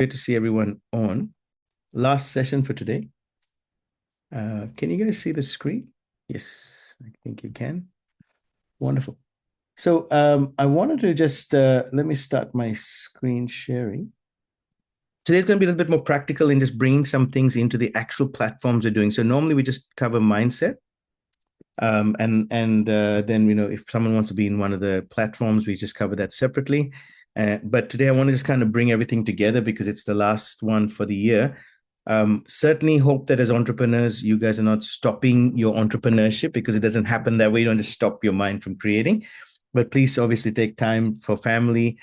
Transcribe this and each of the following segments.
Great to see everyone on. Last session for today. Can you guys see the screen? Yes, I think you can. Wonderful. So I wanted to just let me start my screen sharing. Today's going to be a little bit more practical in just bringing some things into the actual platforms we're doing. So normally we just cover mindset. And then, if someone wants to be in one of the platforms, we just cover that separately. But today I want to just kind of bring everything together because it's the last one for the year. Certainly hope that as entrepreneurs, you guys are not stopping your entrepreneurship because it doesn't happen that way. You don't just stop your mind from creating, but please obviously take time for family.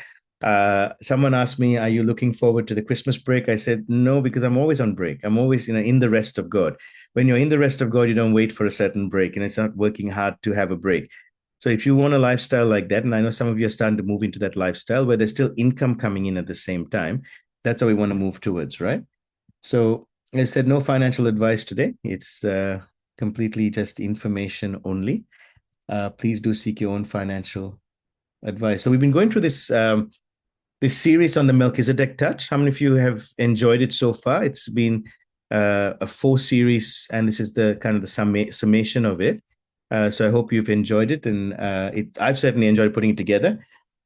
Someone asked me, are you looking forward to the Christmas break? I said, no, because I'm always on break. I'm always, in the rest of God. When you're in the rest of God, you don't wait for a certain break and it's not working hard to have a break. So if you want a lifestyle like that, and I know some of you are starting to move into that lifestyle where there's still income coming in at the same time, that's what we want to move towards, right? So I said, no financial advice today. It's completely just information only. Please do seek your own financial advice. So we've been going through this series on the Melchizedek Touch. How many of you have enjoyed it so far? It's been a 4 series, and this is the kind of the summation of it. So I hope you've enjoyed it, and I've certainly enjoyed putting it together.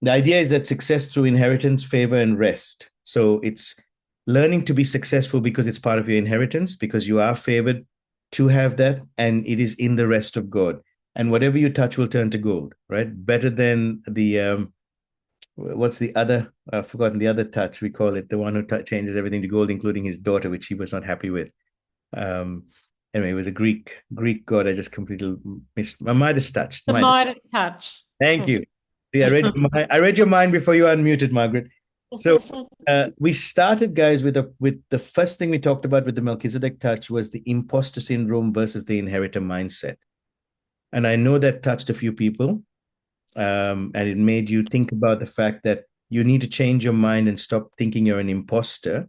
The idea is that success through inheritance, favor, and rest. So it's learning to be successful because it's part of your inheritance, because you are favored to have that, and it is in the rest of God. And whatever you touch will turn to gold, right? Better than the what's the other? I've forgotten the other touch. We call it the one who changes everything to gold, including his daughter, which he was not happy with. Um, anyway, it was a Greek god. I just completely missed. My mind is touched. The Midas touch. Thank you. See, I read your mind before you unmuted, Margaret. So we started, guys, with the first thing we talked about with the Melchizedek touch was the imposter syndrome versus the inheritor mindset. And I know that touched a few people. And it made you think about the fact that you need to change your mind and stop thinking you're an imposter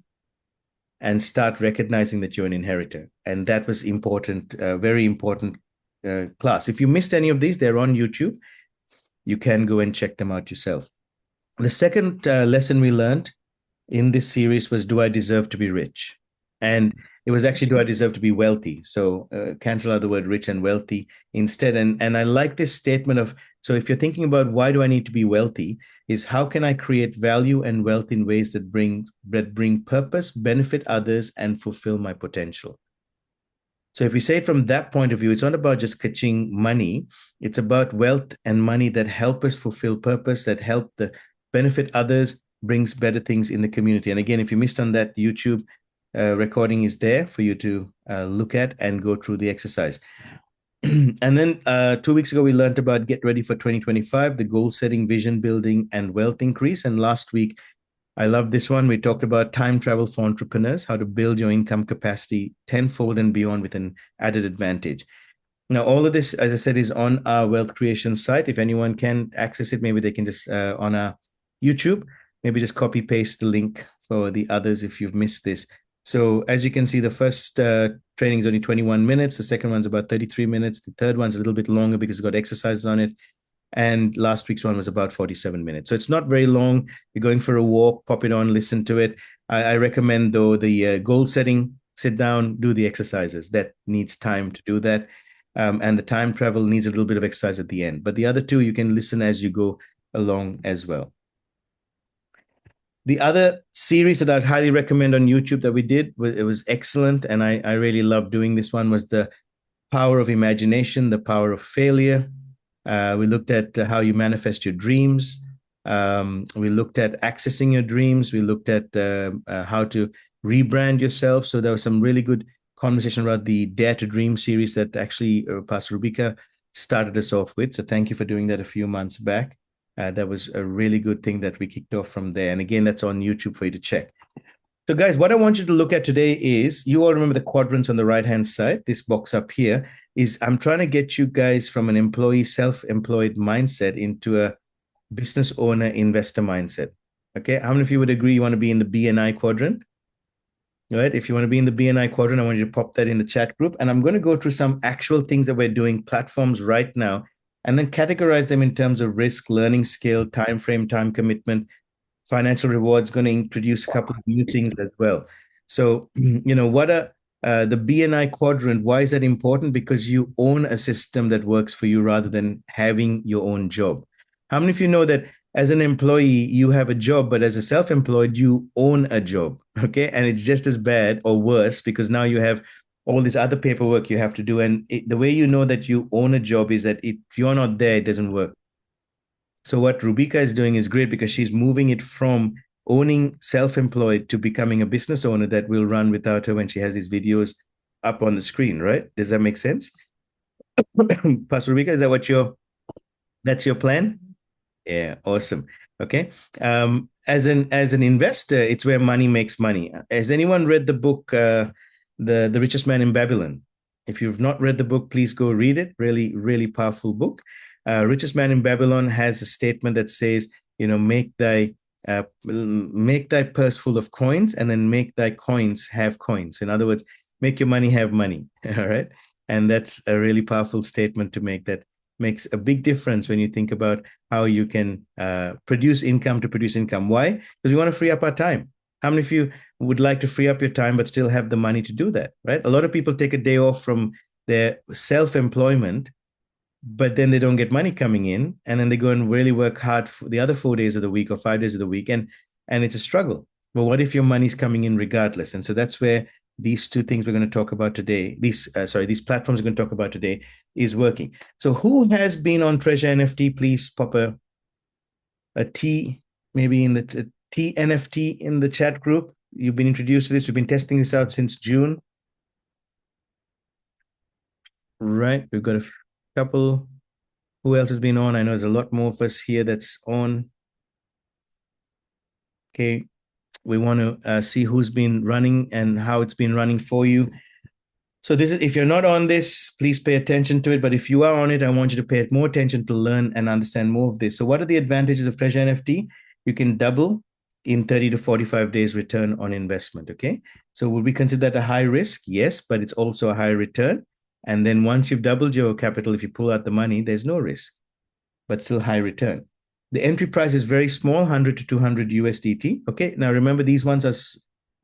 and start recognizing that you're an inheritor. And that was important, very important class. If you missed any of these, they're on YouTube. You can go and check them out yourself. The second lesson we learned in this series was, do I deserve to be rich? And it was actually, do I deserve to be wealthy? So cancel out the word rich and wealthy instead. And I like this statement of, so if you're thinking about why do I need to be wealthy, is how can I create value and wealth in ways that bring purpose, benefit others, and fulfill my potential? So if we say it from that point of view, it's not about just catching money. It's about wealth and money that help us fulfill purpose, that help the benefit others, brings better things in the community. And again, if you missed on that, YouTube recording is there for you to look at and go through the exercise. And then 2 weeks ago, we learned about get ready for 2025, the goal setting, vision building, and wealth increase. And last week, I love this one. We talked about time travel for entrepreneurs, how to build your income capacity tenfold and beyond with an added advantage. Now, all of this, as I said, is on our wealth creation site. If anyone can access it, maybe they can just on our YouTube, maybe just copy paste the link for the others if you've missed this. So as you can see, the first training is only 21 minutes. The second one's about 33 minutes. The third one's a little bit longer because it's got exercises on it. And last week's one was about 47 minutes. So it's not very long. You're going for a walk, pop it on, listen to it. I recommend, though, the goal setting, sit down, do the exercises. That needs time to do that. And the time travel needs a little bit of exercise at the end. But the other two, you can listen as you go along as well. The other series that I'd highly recommend on YouTube that we did, it was excellent. And I really loved doing this one, was the power of imagination, the power of failure. We looked at how you manifest your dreams. We looked at accessing your dreams. We looked at how to rebrand yourself. So there was some really good conversation about the Dare to Dream series that actually Pastor Rubika started us off with. So thank you for doing that a few months back. That was a really good thing that we kicked off from there. And again, that's on YouTube for you to check. So guys, what I want you to look at today is, you all remember the quadrants on the right-hand side. This box up here is, I'm trying to get you guys from an employee, self-employed mindset into a business owner, investor mindset. Okay, how many of you would agree you want to be in the BNI quadrant? All right, if you want to be in the BNI quadrant, I want you to pop that in the chat group. And I'm going to go through some actual things that we're doing, platforms right now, and then categorize them in terms of risk, learning scale, time frame, time commitment, financial rewards, going to introduce a couple of new things as well. So, what are the BNI quadrant? Why is that important? Because you own a system that works for you rather than having your own job. How many of you know that as an employee, you have a job, but as a self-employed, you own a job? Okay. And it's just as bad or worse because now you have all this other paperwork you have to do. And the way you know that you own a job is that if you're not there, it doesn't work. So what Rubika is doing is great because she's moving it from owning self-employed to becoming a business owner that will run without her when she has these videos up on the screen, right? Does that make sense? Pastor Rubika, is that that's your plan? Yeah, awesome. Okay. As an investor, it's where money makes money. Has anyone read the book the Richest Man in Babylon? If you've not read the book, please go read it. Really, really powerful book. Richest Man in Babylon has a statement that says, make thy purse full of coins, and then make thy coins have coins. In other words, make your money have money. All right. And that's a really powerful statement to make that makes a big difference when you think about how you can produce income to produce income. Why? Because we want to free up our time. How many of you would like to free up your time but still have the money to do that, right? A lot of people take a day off from their self-employment, but then they don't get money coming in, and then they go and really work hard for the other 4 days of the week or 5 days of the week, and it's a struggle. But what if your money's coming in regardless? And so that's where these two things we're going to talk about today, these platforms we're going to talk about today, is working. So who has been on Treasure NFT? Please pop a T, maybe in the T NFT in the chat group. You've been introduced to this. We've been testing this out since June. Right. We've got a couple. Who else has been on? I know there's a lot more of us here that's on. Okay. We want to see who's been running and how it's been running for you. So this is, if you're not on this, please pay attention to it. But if you are on it, I want you to pay more attention to learn and understand more of this. So what are the advantages of Treasure NFT? You can double in 30 to 45 days return on investment. Okay. So will we consider that a high risk? Yes, but it's also a high return. And then once you've doubled your capital, if you pull out the money, there's no risk, but still high return. The entry price is very small, 100 to 200 USDT. Okay. Now remember, these ones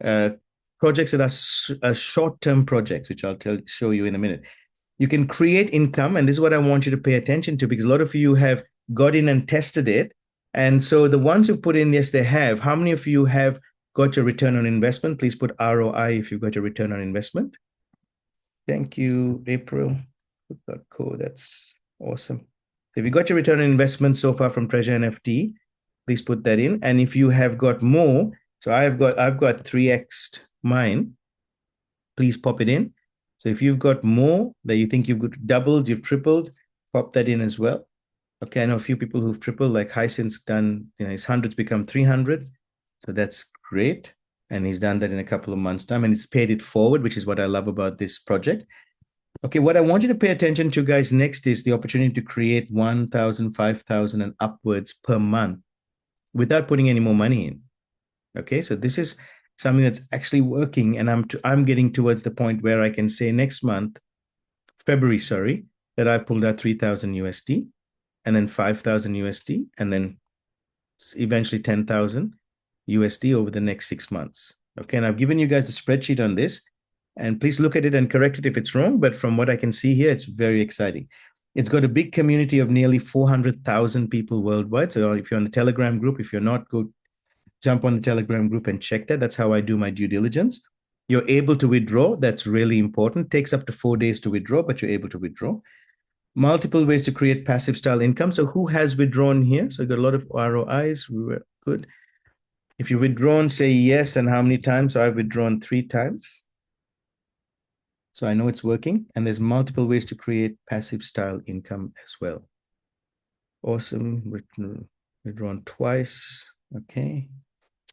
are projects that are short-term projects, which I'll show you in a minute. You can create income, and this is what I want you to pay attention to, because a lot of you have got in and tested it. And so the ones who put in, yes, they have. How many of you have got your return on investment? Please put ROI if you've got your return on investment. Thank you, April. That's awesome. If you got your return on investment so far from Treasure NFT, please put that in. And if you have got more, so I've got 3x mine, please pop it in. So if you've got more that you think you've doubled, you've tripled, pop that in as well. Okay, I know a few people who've tripled, like Hyacinth's done, his hundreds become 300. So that's great. And he's done that in a couple of months' time, and he's paid it forward, which is what I love about this project. Okay, what I want you to pay attention to, guys, next is the opportunity to create 1,000, 5,000 and upwards per month without putting any more money in. Okay, so this is something that's actually working, and I'm getting towards the point where I can say next month, February, that I've pulled out 3,000 USD, and then 5,000 USD, and then eventually 10,000 USD over the next 6 months. Okay, and I've given you guys a spreadsheet on this, and please look at it and correct it if it's wrong. But from what I can see here, it's very exciting. It's got a big community of nearly 400,000 people worldwide. So if you're on the Telegram group, if you're not, go jump on the Telegram group and check that. That's how I do my due diligence. You're able to withdraw. That's really important. It takes up to 4 days to withdraw, but you're able to withdraw. Multiple ways to create passive style income. So who has withdrawn here? So I got a lot of ROIs. We were good. If you withdrawn, say yes, and how many times? So I've withdrawn 3 times. So I know it's working, and there's multiple ways to create passive style income as well. Awesome. Withdrawn twice. Okay.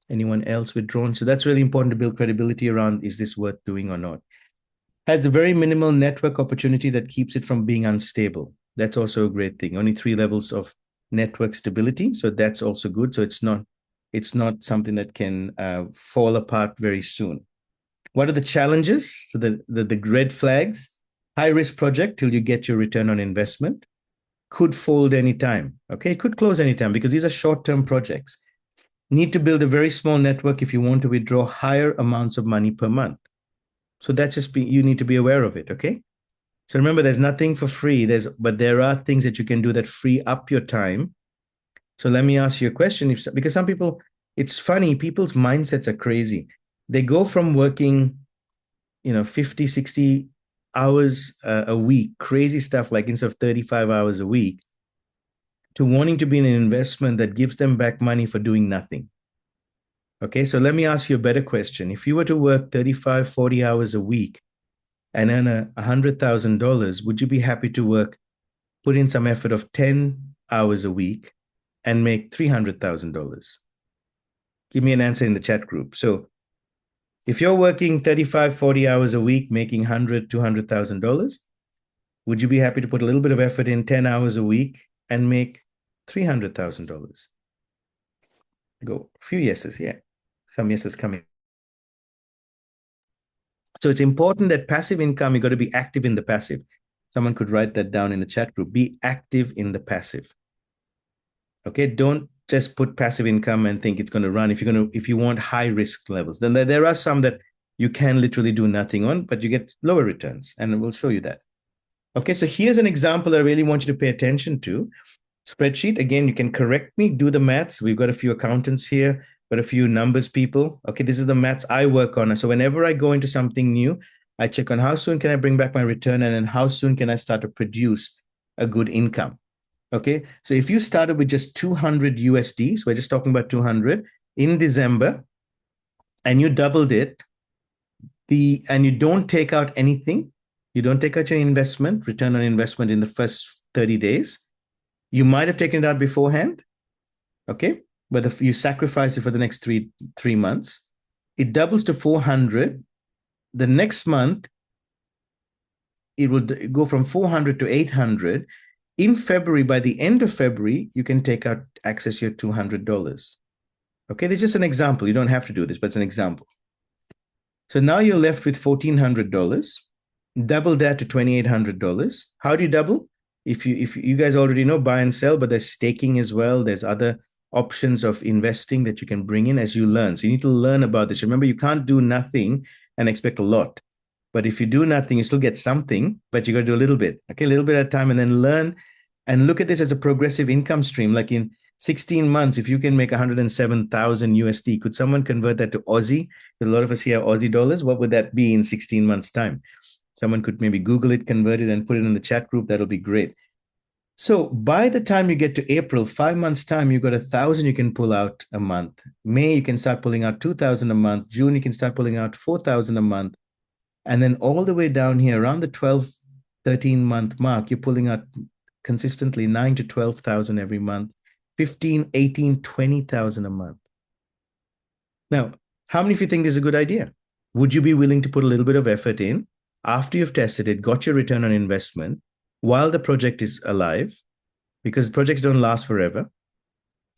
Anyone else withdrawn? So that's really important to build credibility around, is this worth doing or not? Has a very minimal network opportunity that keeps it from being unstable. That's also a great thing. Only 3 levels of network stability. So that's also good. So it's not something that can fall apart very soon. What are the challenges? So the red flags: high risk project till you get your return on investment. Could fold anytime. Okay, it could close anytime because these are short-term projects. Need to build a very small network if you want to withdraw higher amounts of money per month. So that's just you need to be aware of it, okay? So remember, there's nothing for free. But there are things that you can do that free up your time. So let me ask you a question. Because some people, it's funny, people's mindsets are crazy. They go from working, 50, 60 hours a week, crazy stuff like instead of 35 hours a week, to wanting to be in an investment that gives them back money for doing nothing. Okay, so let me ask you a better question. If you were to work 35, 40 hours a week and earn $100,000, would you be happy to put in some effort of 10 hours a week and make $300,000? Give me an answer in the chat group. So if you're working 35, 40 hours a week, making $100,000, $200,000, would you be happy to put a little bit of effort in 10 hours a week and make $300,000? Go. A few yeses, yeah. Some yeses coming. So it's important that passive income, you got to be active in the passive. Someone could write that down in the chat group. Be active in the passive. Okay, don't just put passive income and think it's going to run. If you want high risk levels, then there are some that you can literally do nothing on, but you get lower returns, and we'll show you that. Okay, so here's an example I really want you to pay attention to. Spreadsheet, again, you can correct me, do the maths. We've got a few accountants here, but a few numbers people. Okay, this is the maths I work on. So whenever I go into something new, I check on how soon can I bring back my return, and then how soon can I start to produce a good income. Okay, so if you started with just 200 USD, so we're just talking about 200 in December, and you doubled it, and you don't take out anything, you don't take out your investment, return on investment in the first 30 days, you might have taken it out beforehand, okay? But if you sacrifice it for the next three months, it doubles to 400. The next month, it will go from 400 to 800. In February, by the end of February, you can access your $200. Okay, this is just an example. You don't have to do this, but it's an example. So now you're left with $1,400. Double that to $2,800. How do you double? If you guys already know, buy and sell, but there's staking as well. There's other options of investing that you can bring in as you learn. So you need to learn about this. Remember, you can't do nothing and expect a lot. But if you do nothing, you still get something, but you got to do a little bit. Okay, a little bit at a time, and then learn and look at this as a progressive income stream. Like in 16 months, if you can make 107,000 USD, could someone convert that to Aussie? Because a lot of us here are Aussie dollars. What would that be in 16 months' time? Someone could maybe Google it, convert it, and put it in the chat group. That'll be great. So by the time you get to April, 5 months' time, you've got 1,000 you can pull out a month. May, you can start pulling out 2,000 a month. June, you can start pulling out 4,000 a month. And then all the way down here, around the 12, 13-month mark, you're pulling out consistently 9 to 12,000 every month, 15, 18, 20,000 a month. Now, how many of you think this is a good idea? Would you be willing to put a little bit of effort in after you've tested it, got your return on investment while the project is alive, because projects don't last forever,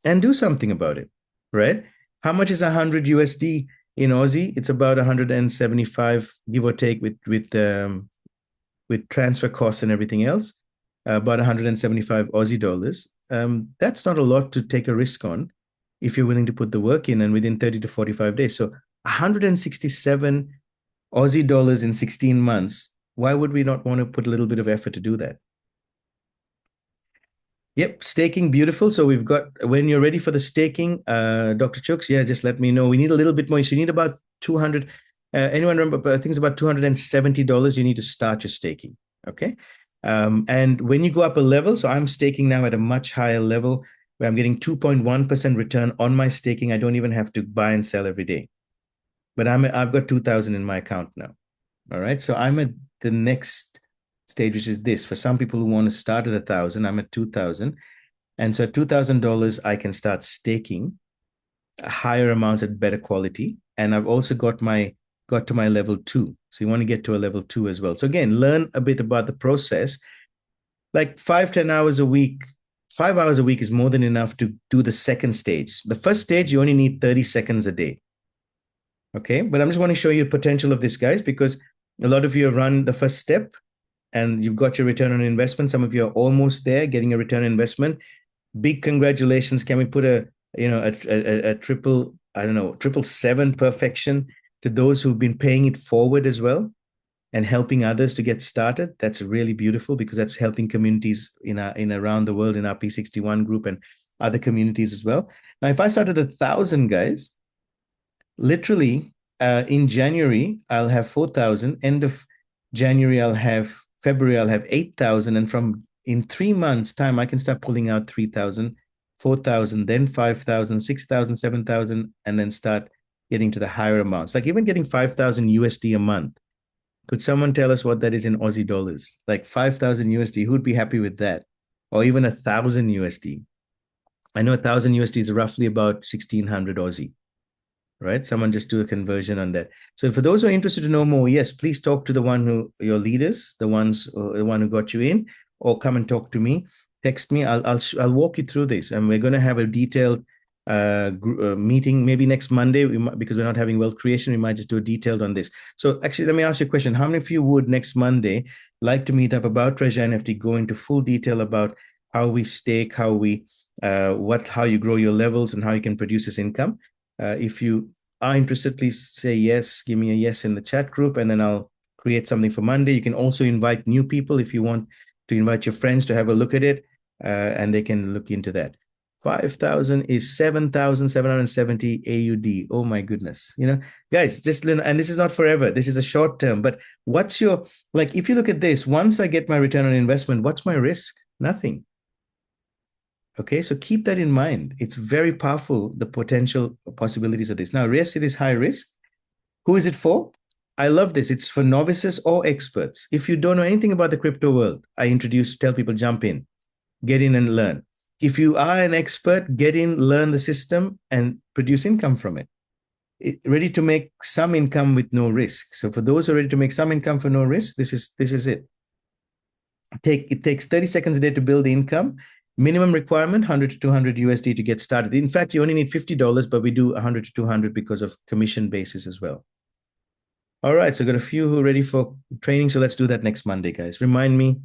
and do something about it, right? How much is 100 USD in Aussie? It's about 175, give or take, with transfer costs and everything else, about 175 Aussie dollars. That's not a lot to take a risk on if you're willing to put the work in and within 30 to 45 days. So 167 Aussie dollars in 16 months. Why would we not want to put a little bit of effort to do that? Yep, staking, beautiful. So we've got, when you're ready for the staking, Dr. Chooks, yeah, just let me know. We need a little bit more. So you need about 200. Anyone remember? I think it's about $270 you need to start your staking, okay? And when you go up a level, so I'm staking now at a much higher level where I'm getting 2.1% return on my staking. I don't even have to buy and sell every day. But I've got 2,000 in my account now. All right. So I'm at the next stage, which is this. For some people who want to start at 1,000, I'm at 2,000. And so at $2,000, I can start staking higher amounts at better quality. And I've also got to my level 2. So you want to get to a level 2 as well. So again, learn a bit about the process. Like 10 hours a week, 5 hours a week is more than enough to do the second stage. The first stage, you only need 30 seconds a day. Okay, but I'm just want to show you the potential of this, guys, because a lot of you have run the first step and you've got your return on investment. Some of you are almost there, getting a return on investment. Big congratulations. Can we put a a triple, I don't know, 777 perfection to those who've been paying it forward as well and helping others to get started. That's really beautiful because that's helping communities in around the world in our P61 group and other communities as well. Now, if I started 1,000 guys, literally in January, I'll have 4,000. End of January, February, I'll have 8,000. And from in 3 months' time, I can start pulling out 3,000, 4,000, then 5,000, 6,000, 7,000, and then start getting to the higher amounts. Like even getting 5,000 USD a month. Could someone tell us what that is in Aussie dollars? Like 5,000 USD, who'd be happy with that? Or even 1,000 USD. I know 1,000 USD is roughly about 1,600 Aussie, right? Someone just do a conversion on that. So for those who are interested to know more, yes, please talk to your leaders, the one who got you in, or come and talk to me. Text me. I'll walk you through this, and we're going to have a detailed meeting maybe next Monday. Because we're not having wealth creation, we might just do a detailed on this. So actually, let me ask you a question: how many of you would next Monday like to meet up about Treasure NFT, go into full detail about how we stake, how you grow your levels, and how you can produce this income? If you are interested, please say yes. Give me a yes in the chat group, and then I'll create something for Monday. You can also invite new people if you want to invite your friends to have a look at it, and they can look into that. 5,000 is 7,770 AUD. Oh my goodness. Guys, and this is not forever. This is a short term, but if you look at this, once I get my return on investment, what's my risk? Nothing. Okay, so keep that in mind. It's very powerful, the potential possibilities of this. Now, yes, it is high risk. Who is it for? I love this. It's for novices or experts. If you don't know anything about the crypto world, tell people jump in, get in and learn. If you are an expert, get in, learn the system, and produce income from it. Ready to make some income with no risk. So for those who are ready to make some income for no risk, this is it. It takes 30 seconds a day to build the income. Minimum requirement, 100 to 200 USD to get started. In fact, you only need $50, but we do 100 to 200 because of commission basis as well. All right, so got a few who are ready for training. So let's do that next Monday, guys. Remind me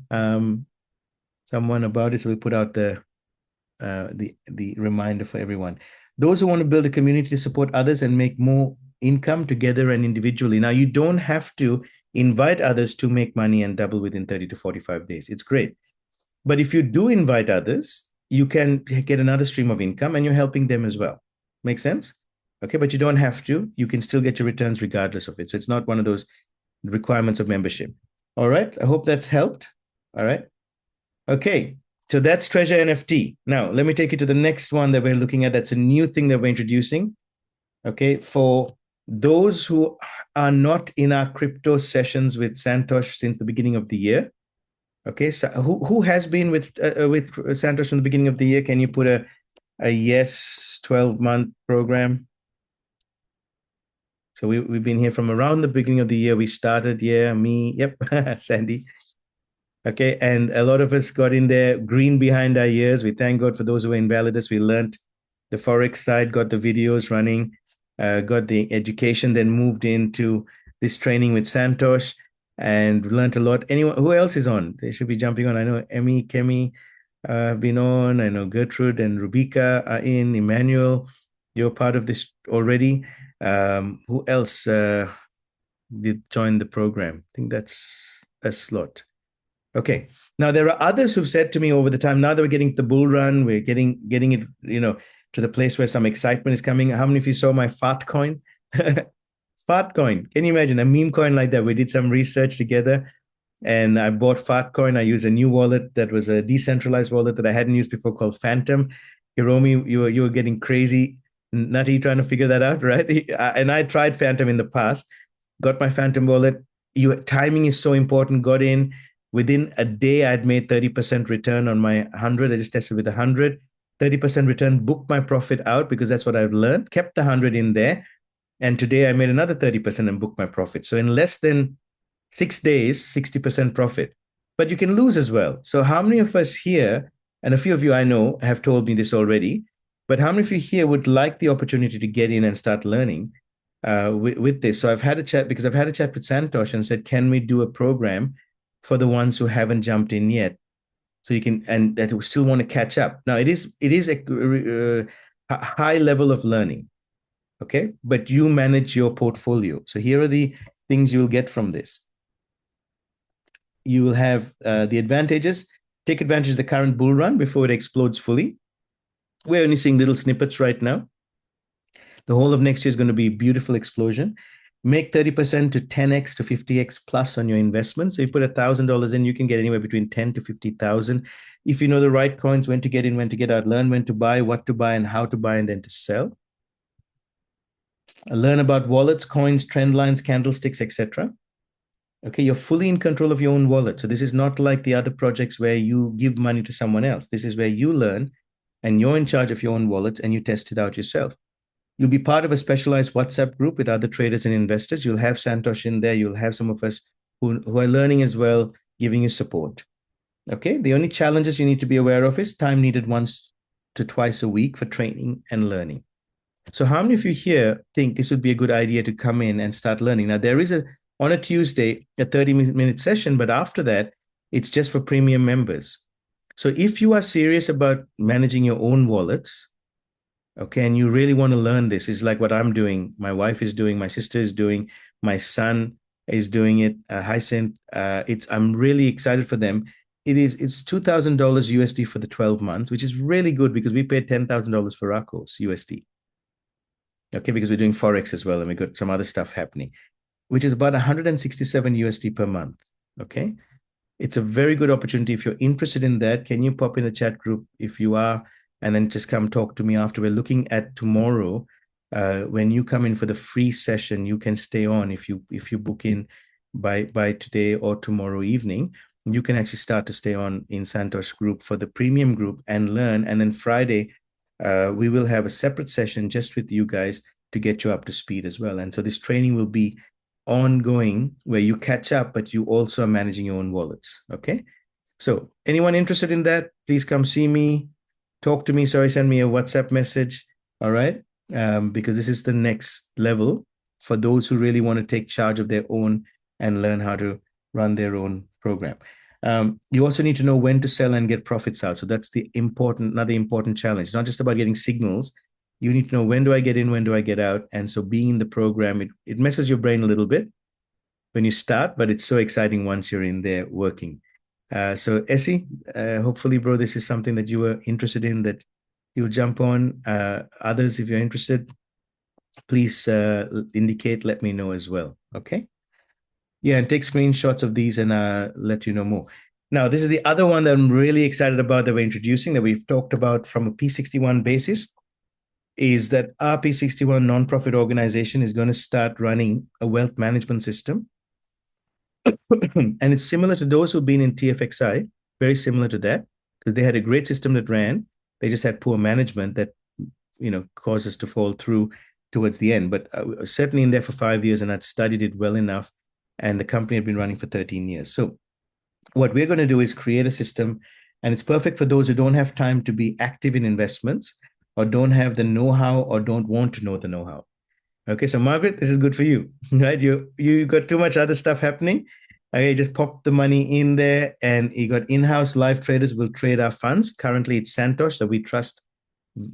someone about it. So we put out the reminder for everyone. Those who want to build a community to support others and make more income together and individually. Now, you don't have to invite others to make money and double within 30 to 45 days. It's great. But if you do invite others, you can get another stream of income and you're helping them as well. Make sense? Okay, but you don't have to. You can still get your returns regardless of it. So it's not one of those requirements of membership. All right, I hope that's helped. All right. Okay, so that's Treasure NFT. Now, let me take you to the next one that we're looking at. That's a new thing that we're introducing. Okay, for those who are not in our crypto sessions with Santosh since the beginning of the year. Okay, so who has been with Santosh from the beginning of the year? Can you put a yes 12-month program? So we've been here from around the beginning of the year. We started, me, yep, Sandy. Okay, and a lot of us got in there green behind our ears. We thank God for those who were invalidus. We learned the Forex side, got the videos running, got the education, then moved into this training with Santosh and learned a lot. Anyone who else is on? They should be jumping on. I know Emmy, Kemi have been on. I know Gertrude and Rubika are in. Emmanuel, you're part of this already. Who else did join the program? I think that's a slot. Okay. Now there are others who've said to me over the time, now that we're getting the bull run, we're getting it, to the place where some excitement is coming. How many of you saw my fart coin? Fart coin. Can you imagine a meme coin like that? We did some research together and I bought fart coin. I used a new wallet that was a decentralized wallet that I hadn't used before called Phantom. Hiromi, you were getting crazy, nutty trying to figure that out, right? And I tried Phantom in the past, got my Phantom wallet. Timing is so important. Got in. Within a day, I'd made 30% return on my 100. I just tested with 100, 30% return, booked my profit out because that's what I've learned, kept the 100 in there. And today I made another 30% and booked my profit. So in less than 6 days, 60% profit. But you can lose as well. So how many of us here, and a few of you I know have told me this already, but how many of you here would like the opportunity to get in and start learning with this? So I've had a chat with Santosh and said, can we do a program for the ones who haven't jumped in yet? So you can, and that still want to catch up. Now it is a high level of learning. Okay. But you manage your portfolio. So here are the things you'll get from this. You will have the advantages. Take advantage of the current bull run before it explodes fully. We're only seeing little snippets right now. The whole of next year is going to be a beautiful explosion. Make 30% to 10x to 50x plus on your investment. So you put $1,000 in, you can get anywhere between 10 to 50,000. If you know the right coins, when to get in, when to get out, learn when to buy, what to buy, and how to buy, and then to sell. Learn about wallets, coins, trend lines, candlesticks, etc. Okay, you're fully in control of your own wallet. So this is not like the other projects where you give money to someone else. This is where you learn and you're in charge of your own wallets and you test it out yourself. You'll be part of a specialized WhatsApp group with other traders and investors. You'll have Santosh in there. You'll have some of us who are learning as well, giving you support. Okay, the only challenges you need to be aware of is time needed once to twice a week for training and learning. So how many of you here think this would be a good idea to come in and start learning? Now, there is on a Tuesday, a 30-minute session, but after that, it's just for premium members. So if you are serious about managing your own wallets, okay, and you really want to learn this, is like what I'm doing, my wife is doing, my sister is doing, my son is doing it, Hyacinth, I'm really excited for them. It's $2,000 USD for the 12 months, which is really good because we paid $10,000 for our course USD. Okay, because we're doing Forex as well, and we got some other stuff happening, which is about 167 USD per month. Okay, it's a very good opportunity. If you're interested in that, can you pop in a chat group if you are, and then just come talk to me after. We're looking at tomorrow. When you come in for the free session, you can stay on if you book in by today or tomorrow evening. You can actually start to stay on in Santosh group for the premium group and learn. And then Friday, we will have a separate session just with you guys to get you up to speed as well. And so this training will be ongoing where you catch up, but you also are managing your own wallets. Okay. So anyone interested in that, please come see me, talk to me. Sorry, send me a WhatsApp message. All right. Because this is the next level for those who really want to take charge of their own and learn how to run their own program. You also need to know when to sell and get profits out. So that's another important challenge. It's not just about getting signals. You need to know, when do I get in, when do I get out? And so being in the program, it messes your brain a little bit when you start, but it's so exciting once you're in there working. So Essie, hopefully, bro, this is something that you were interested in, that you'll jump on. Others, if you're interested, please indicate, let me know as well. Okay. Yeah, and take screenshots of these and let you know more. Now, this is the other one that I'm really excited about that we're introducing, that we've talked about from a P61 basis, is that our P61 nonprofit organization is going to start running a wealth management system. And it's similar to those who've been in TFXI, very similar to that, because they had a great system that ran. They just had poor management that, caused us to fall through towards the end. But certainly in there for 5 years, and I'd studied it well enough. And the company had been running for 13 years. So what we're going to do is create a system, and it's perfect for those who don't have time to be active in investments, or don't have the know-how, or don't want to know the know-how. Okay, so Margaret, this is good for you, right? You got too much other stuff happening. Okay, just pop the money in there, and you got in-house live traders will trade our funds. Currently, it's Santosh that we trust.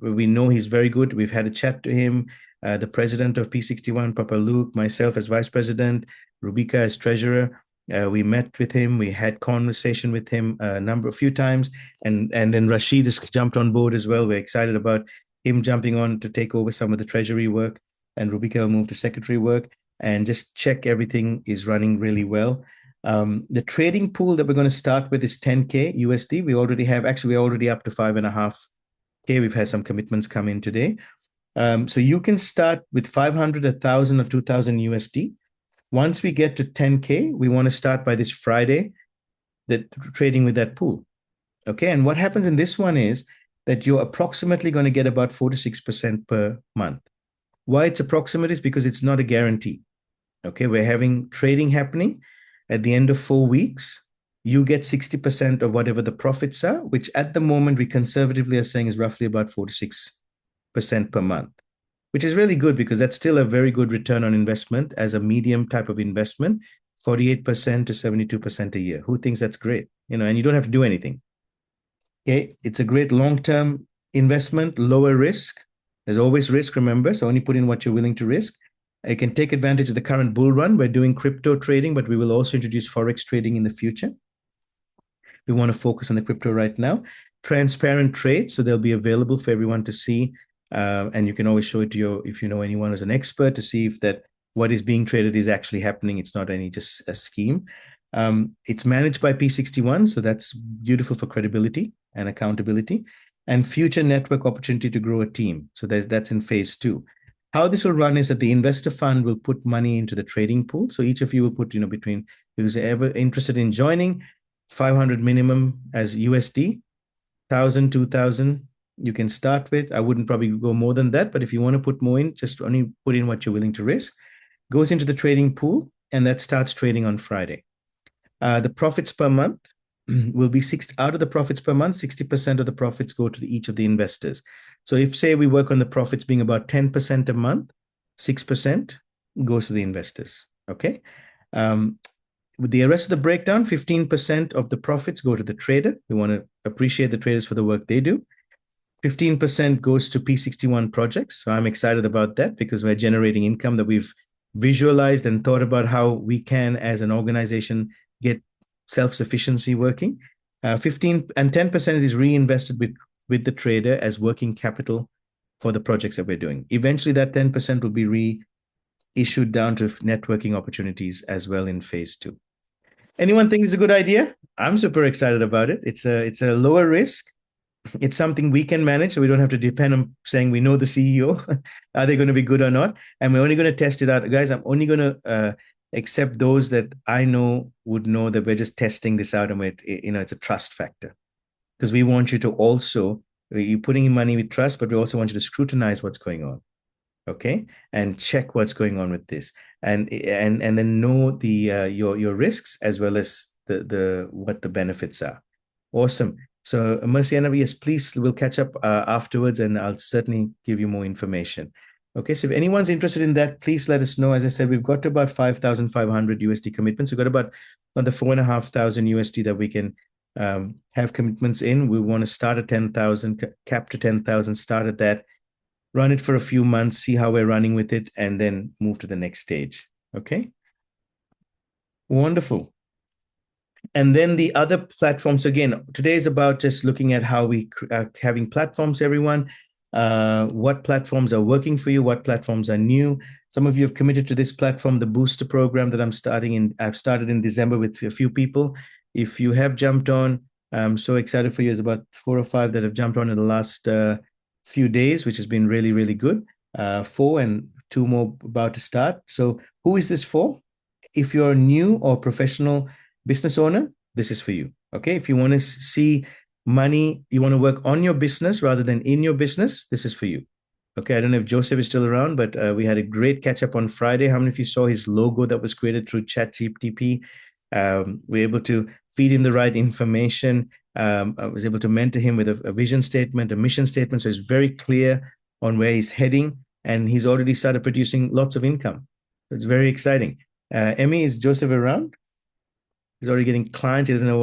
We know he's very good. We've had a chat to him. The president of P61, Papa Luke, myself as vice president, Rubika as treasurer. We met with him. We had conversation with him a few times, and then Rashid has jumped on board as well. We're excited about him jumping on to take over some of the treasury work, and Rubika will move to secretary work, and just check everything is running really well. The trading pool that we're going to start with is 10K USD. We're already up to 5.5K. We've had some commitments come in today. So you can start with 500, 1,000, or 2,000 USD. Once we get to 10K, we want to start by this Friday trading with that pool. Okay. And what happens in this one is that you're approximately going to get about 4 to 6% per month. Why it's approximate is because it's not a guarantee. Okay. We're having trading happening at the end of 4 weeks. You get 60% of whatever the profits are, which at the moment we conservatively are saying is roughly about 4 to 6% per month, which is really good because that's still a very good return on investment as a medium type of investment, 48% to 72% a year. Who thinks that's great? And you don't have to do anything. Okay. It's a great long-term investment, lower risk. There's always risk, remember, so only put in what you're willing to risk. You can take advantage of the current bull run by doing crypto trading, but we will also introduce Forex trading in the future. We want to focus on the crypto right now. Transparent trade, so they'll be available for everyone to see. And you can always show it to if you know anyone who's an expert, to see if that what is being traded is actually happening. It's not any just a scheme. It's managed by P61, so that's beautiful for credibility and accountability. And future network opportunity to grow a team. So that's in phase 2. How this will run is that the investor fund will put money into the trading pool. So each of you will put, between who's ever interested in joining, 500 minimum as USD, 1,000, 2,000 you can start with. I wouldn't probably go more than that, but if you want to put more in, just only put in what you're willing to risk. Goes into the trading pool, and that starts trading on Friday. The profits per month will be out of the profits per month, 60% of the profits go to each of the investors. So if, say, we work on the profits being about 10% a month, 6% goes to the investors, okay? With the rest of the breakdown, 15% of the profits go to the trader. We want to appreciate the traders for the work they do. 15% goes to P61 projects. So I'm excited about that because we're generating income that we've visualized and thought about how we can, as an organization, get self-sufficiency working. 15 and 10% is reinvested with the trader as working capital for the projects that we're doing. Eventually, that 10% will be reissued down to networking opportunities as well in phase 2. Anyone think it's a good idea? I'm super excited about it. It's a lower risk. It's something we can manage, so we don't have to depend on saying we know the CEO. Are they going to be good or not? And we're only going to test it out. Guys, I'm only going to accept those that I know would know that we're just testing this out, and it's a trust factor. Because we want you to also, you're putting in money with trust, but we also want you to scrutinize what's going on. Okay, and check what's going on with this, and then know the your risks as well as the what the benefits are. Awesome. So Merciana, yes, please, we'll catch up afterwards, and I'll certainly give you more information. Okay, so if anyone's interested in that, please let us know. As I said, we've got to about 5,500 USD commitments. We've got about the 4,500 USD that we can have commitments in. We want to start at 10,000, cap to 10,000, start at that. Run it for a few months, see how we're running with it, and then move to the next stage. Okay? Wonderful. And then the other platforms, again, today is about just looking at how we are having platforms, everyone. What platforms are working for you? What platforms are new? Some of you have committed to this platform, the Booster program that I've started in December with a few people. If you have jumped on, I'm so excited for you. There's about 4 or 5 that have jumped on in the last few days, which has been really, really good. 4 and 2 more about to start. So who is this for? If you're a new or professional business owner, this is for you. Okay. If you want to see money, you want to work on your business rather than in your business, this is for you. Okay. I don't know if Joseph is still around, but we had a great catch up on Friday. How many of you saw his logo that was created through ChatGPT? We're able to feed in the right information. I was able to mentor him with a vision statement, a mission statement. So he's very clear on where he's heading, and he's already started producing lots of income. It's very exciting. Emmy, is Joseph around? He's already getting clients. He doesn't know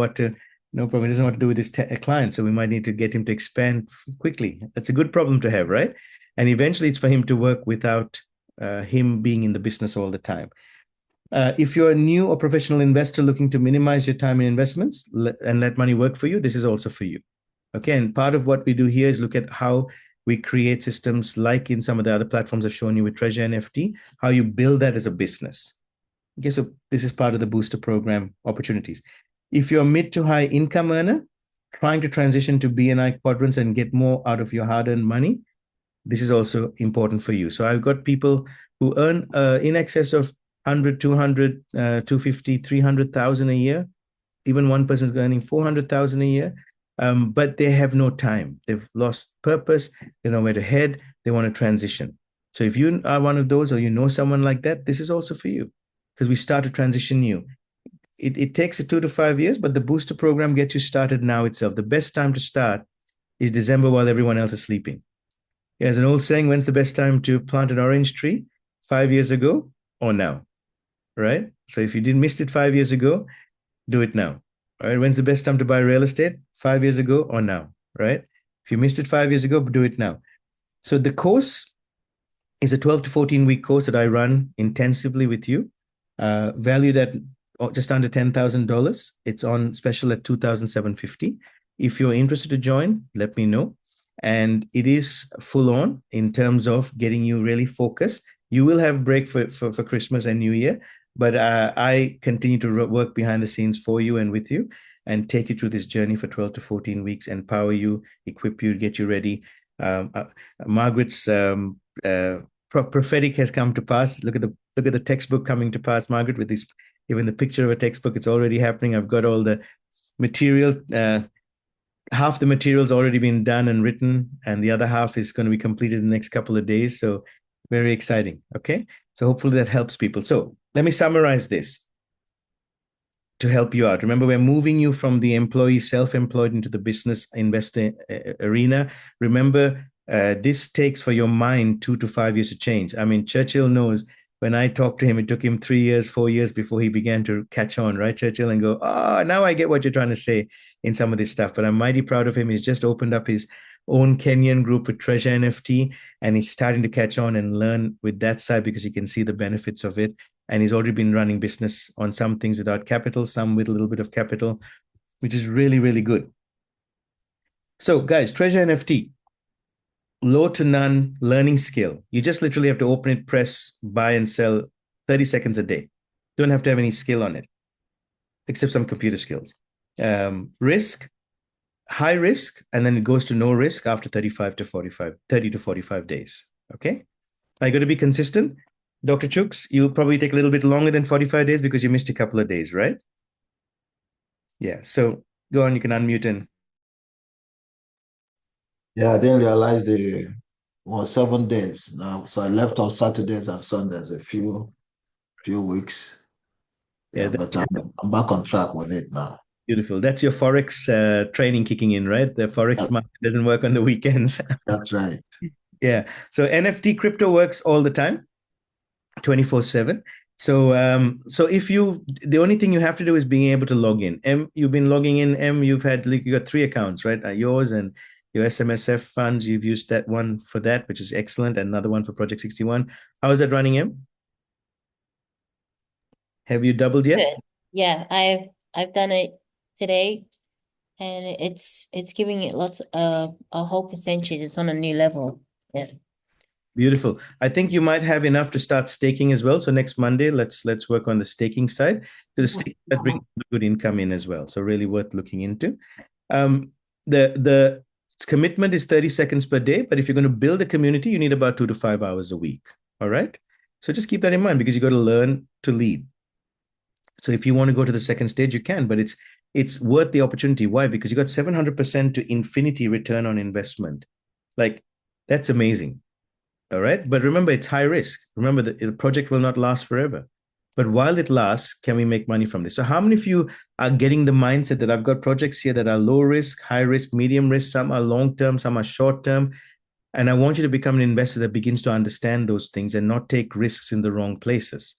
no problem. He doesn't know what to do with his clients. So we might need to get him to expand quickly. That's a good problem to have, right? And eventually it's for him to work without him being in the business all the time. If you're a new or professional investor looking to minimize your time in investments and let money work for you, this is also for you. Okay, and part of what we do here is look at how we create systems like in some of the other platforms I've shown you with Treasure NFT, how you build that as a business. Okay, so this is part of the Booster program opportunities. If you're a mid to high income earner, trying to transition to BNI quadrants and get more out of your hard-earned money, this is also important for you. So I've got people who earn in excess of 100, 200, 250, 300,000 a year. Even one person is earning 400,000 a year, but they have no time. They've lost purpose. They know where to head. They want to transition. So if you are one of those or you know someone like that, this is also for you because we start to transition you. It takes 2 to 5 years, but the Booster program gets you started now itself. The best time to start is December while everyone else is sleeping. There's an old saying, when's the best time to plant an orange tree? 5 years ago or now, right? So if you missed it 5 years ago, do it now. All right. When's the best time to buy real estate? 5 years ago or now, right? If you missed it 5 years ago, do it now. So the course is a 12 to 14 week course that I run intensively with you, valued at just under $10,000. It's on special at $2,750. If you're interested to join, let me know. And it is full on in terms of getting you really focused. You will have break for Christmas and New Year, but I continue to work behind the scenes for you and with you and take you through this journey for 12 to 14 weeks, empower you, equip you, get you ready. Margaret's prophetic has come to pass. Look at the textbook coming to pass, Margaret, with this, even the picture of a textbook. It's already happening. I've got all the material. Half the material's already been done and written, and the other half is going to be completed in the next couple of days. So very exciting. Okay. So hopefully that helps people. So let me summarize this to help you out. Remember, we're moving you from the employee self-employed into the business investor arena. Remember, this takes for your mind 2 to 5 years to change. I mean, Churchill knows when I talked to him, it took him 3 years, 4 years before he began to catch on, right, Churchill, and go, oh, now I get what you're trying to say in some of this stuff. But I'm mighty proud of him. He's just opened up his own Kenyan group with Treasure NFT, and he's starting to catch on and learn with that side because he can see the benefits of it. And he's already been running business on some things without capital, some with a little bit of capital, which is really, really good. So guys, Treasure NFT, low to none learning skill. You just literally have to open it, press, buy and sell 30 seconds a day. Don't have to have any skill on it, except some computer skills. Risk, high risk, and then it goes to no risk after 30 to 45 days. Okay. Are you going to be consistent? Dr. Chooks, you'll probably take a little bit longer than 45 days because you missed a couple of days, right? Yeah. So go on, you can unmute and. Yeah, I didn't realize the 7 days now. So I left on Saturdays and Sundays a few weeks. Yeah, but I'm back on track with it now. Beautiful. That's your Forex training kicking in, right? The Forex market doesn't work on the weekends. That's right. Yeah. So NFT crypto works all the time, 24/7. So if the only thing you have to do is being able to log in. You've been logging in. You got 3 accounts, right? Yours and your SMSF funds. You've used that one for that, which is excellent. And another one for Project 61. How is that running, Em? Have you doubled yet? Good. Yeah, I've done it today, and it's giving it lots a whole percentage. It's on a new level. Yeah. Beautiful. I think you might have enough to start staking as well. So next Monday, let's work on the staking side. The staking that brings good income in as well. So really worth looking into. The commitment is 30 seconds per day, but if you're going to build a community, you need about 2 to 5 hours a week. All right. So just keep that in mind because you got to learn to lead. So if you want to go to the second stage, you can, but it's worth the opportunity. Why? Because you got 700% to infinity return on investment. Like, that's amazing. All right. But remember, it's high risk. Remember that the project will not last forever. But while it lasts, can we make money from this? So how many of you are getting the mindset that I've got projects here that are low risk, high risk, medium risk, some are long term, some are short term. And I want you to become an investor that begins to understand those things and not take risks in the wrong places,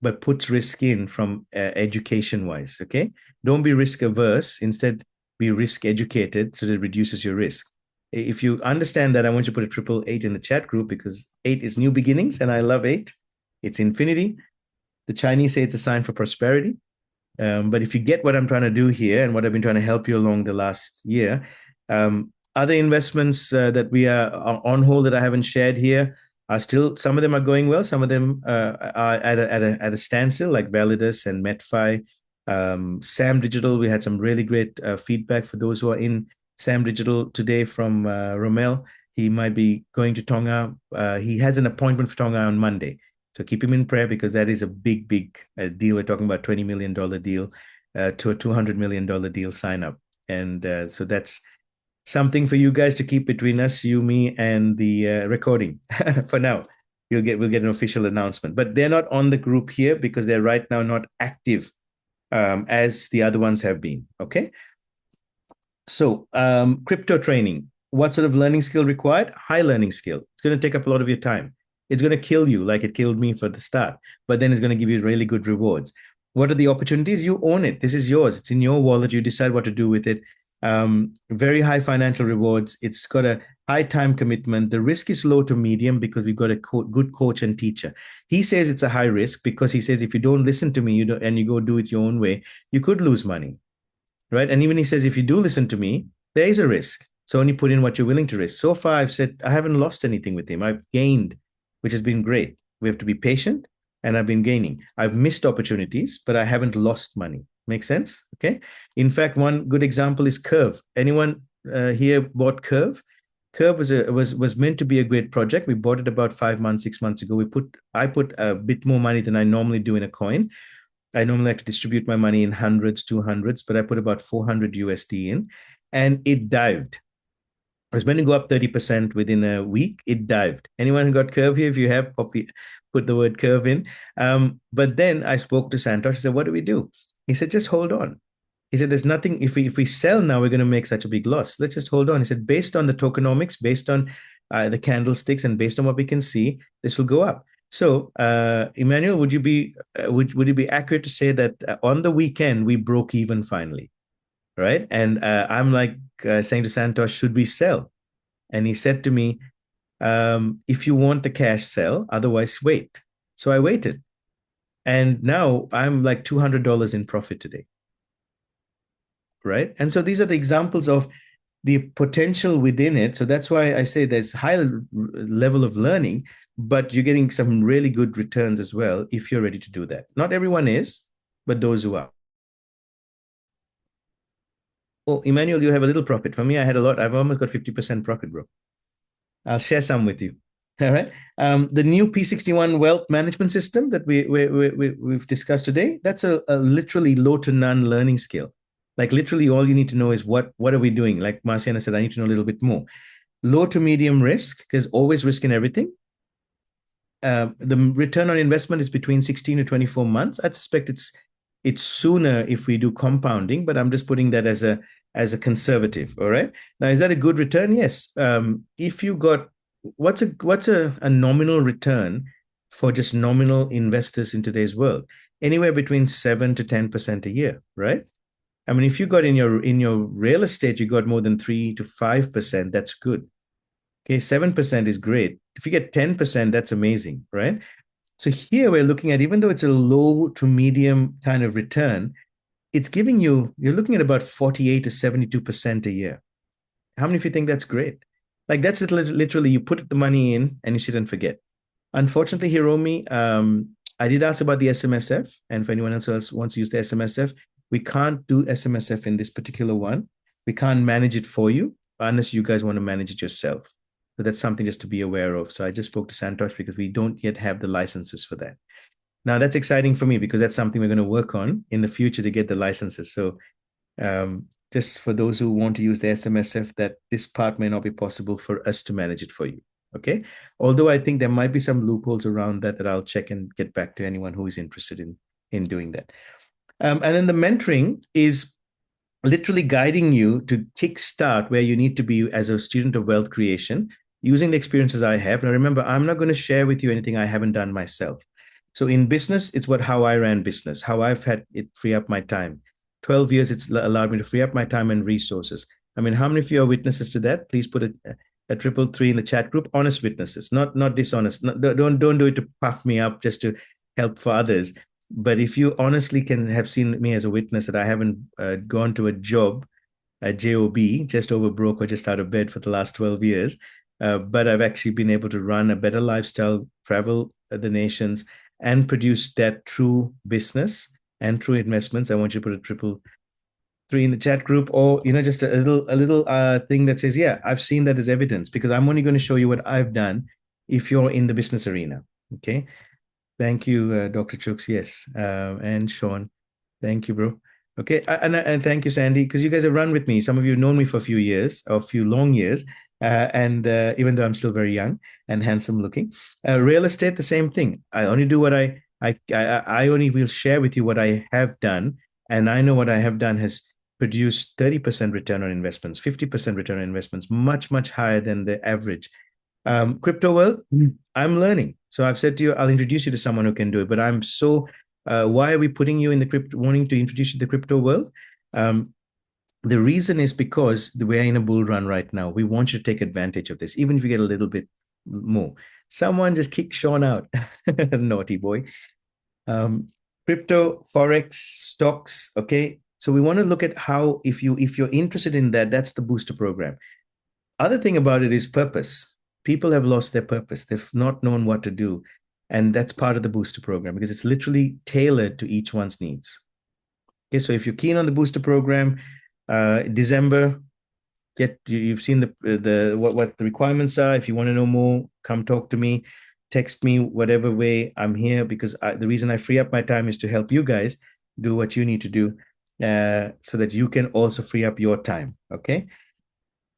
but puts risk in from education wise. Okay. Don't be risk averse. Instead, be risk educated so that it reduces your risk. If you understand that, I want you to put a 888 in the chat group because 8 is new beginnings and I love 8. It's infinity. The Chinese say it's a sign for prosperity. But if you get what I'm trying to do here and what I've been trying to help you along the last year, other investments that we are on hold that I haven't shared here are still, some of them are going well. Some of them are at a standstill, like Validus and MetFi. Sam Digital, we had some really great feedback for those who are in Sam Digital today from Romel. He might be going to Tonga. He has an appointment for Tonga on Monday. So keep him in prayer because that is a big deal. We're talking about $20 million deal to a $200 million deal sign up. And so that's something for you guys to keep between us, you, me, and the recording for now. We'll get an official announcement. But they're not on the group here because they're right now not active as the other ones have been. Okay. So crypto training, what sort of learning skill required? High learning skill. It's going to take up a lot of your time. It's going to kill you like it killed me for the start, but then it's going to give you really good rewards. What are the opportunities? You own it. This is yours. It's in your wallet. You decide what to do with it. Very high financial rewards. It's got a high time commitment. The risk is low to medium because we've got a good coach and teacher. He says it's a high risk because he says if you don't listen to me, and you go do it your own way, you could lose money, right? And even he says if you do listen to me, there is a risk. So only put in what you're willing to risk. So far, I've said I haven't lost anything with him. I've gained, which has been great. We have to be patient, and I've been gaining. I've missed opportunities, but I haven't lost money. Make sense? Okay. In fact, one good example is Curve. Anyone here bought Curve? Curve was meant to be a great project. We bought it about 5 months, 6 months ago. I put a bit more money than I normally do in a coin. I normally like to distribute my money in hundreds, 200s, but I put about 400 USD in, and it dived. I was meant to go up 30% within a week. It dived. Anyone who got Curve here? If you have, put the word Curve in. But then I spoke to Santosh. I said, what do we do? He said, just hold on. He said, there's nothing, if we sell now, we're going to make such a big loss. Let's just hold on. He said, based on the tokenomics, based on the candlesticks, and based on what we can see, this will go up. So, Emmanuel, would it be accurate to say that on the weekend, we broke even finally? Right. And I'm like saying to Santosh, should we sell? And he said to me, if you want the cash, sell, otherwise wait. So I waited. And now I'm like $200 in profit today. Right. And so these are the examples of the potential within it. So that's why I say there's high level of learning, but you're getting some really good returns as well if you're ready to do that. Not everyone is, but those who are. Oh, Emmanuel, you have a little profit. For me, I had a lot. I've almost got 50% profit, bro. I'll share some with you. All right. The new P61 wealth management system that we've discussed today, that's a literally low to none learning skill. Like literally all you need to know is what are we doing? Like Marciana said, I need to know a little bit more. Low to medium risk, because always risk in everything. The return on investment is between 16 to 24 months. I suspect it's sooner if we do compounding, but I'm just putting that as a conservative. All right. Now, is that a good return? Yes. If you got what's a nominal return for just nominal investors in today's world? Anywhere between 7 to 10% a year, right? I mean, if you got in your real estate, you got more than 3 to 5%, that's good. Okay, 7% is great. If you get 10%, that's amazing, right? So here we're looking at, even though it's a low to medium kind of return, it's giving you're looking at about 48 to 72% a year. How many of you think that's great? Like that's literally you put the money in and you sit and forget. Unfortunately, Hiromi, I did ask about the SMSF, and for anyone else wants to use the SMSF, we can't do SMSF in this particular one. We can't manage it for you unless you guys want to manage it yourself. So that's something just to be aware of. So I just spoke to Santosh because we don't yet have the licenses for that. Now that's exciting for me because that's something we're going to work on in the future to get the licenses. So just for those who want to use the SMSF, that this part may not be possible for us to manage it for you. Okay. Although I think there might be some loopholes around that I'll check and get back to anyone who is interested in doing that. And then the mentoring is literally guiding you to kickstart where you need to be as a student of wealth creation, using the experiences I have. Now, remember, I'm not going to share with you anything I haven't done myself. So in business, it's how I ran business, how I've had it free up my time. 12 years, it's allowed me to free up my time and resources. I mean, how many of you are witnesses to that? Please put a 333 in the chat group. Honest witnesses, not dishonest. Don't do it to puff me up just to help for others. But if you honestly can have seen me as a witness that I haven't gone to a job, a job, just over broke or just out of bed for the last 12 years, but I've actually been able to run a better lifestyle, travel the nations, and produce that true business and true investments. I want you to put a 333 in the chat group, or just a little thing that says, yeah, I've seen that as evidence, because I'm only going to show you what I've done if you're in the business arena. Okay. Thank you, Dr. Chooks. Yes. And Sean. Thank you, bro. Okay. And thank you, Sandy, because you guys have run with me. Some of you have known me for a few years, or a few long years. And even though I'm still very young and handsome looking, real estate, the same thing. I only do what I only will share with you what I have done. And I know what I have done has produced 30% return on investments, 50% return on investments, much, much higher than the average. Crypto world, I'm learning. So I've said to you, I'll introduce you to someone who can do it. But I'm so, why are we putting you in the crypto, wanting to introduce you to the crypto world? The reason is because we're in a bull run right now. We want you to take advantage of this, even if you get a little bit more. Someone just kick Sean out. Naughty boy. Crypto, forex, stocks. Okay. So we want to look at how, if you're interested in that, that's the booster program. Other thing about it is purpose. People have lost their purpose. They've not known what to do. And that's part of the booster program because it's literally tailored to each one's needs. Okay, so if you're keen on the booster program, December, you've seen what the requirements are. If you want to know more, come talk to me, text me, whatever way. I'm here because the reason I free up my time is to help you guys do what you need to do, so that you can also free up your time. Okay.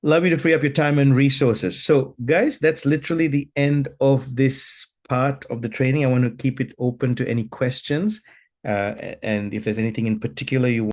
Love you to free up your time and resources. So, guys, that's literally the end of this part of the training. I want to keep it open to any questions. And if there's anything in particular you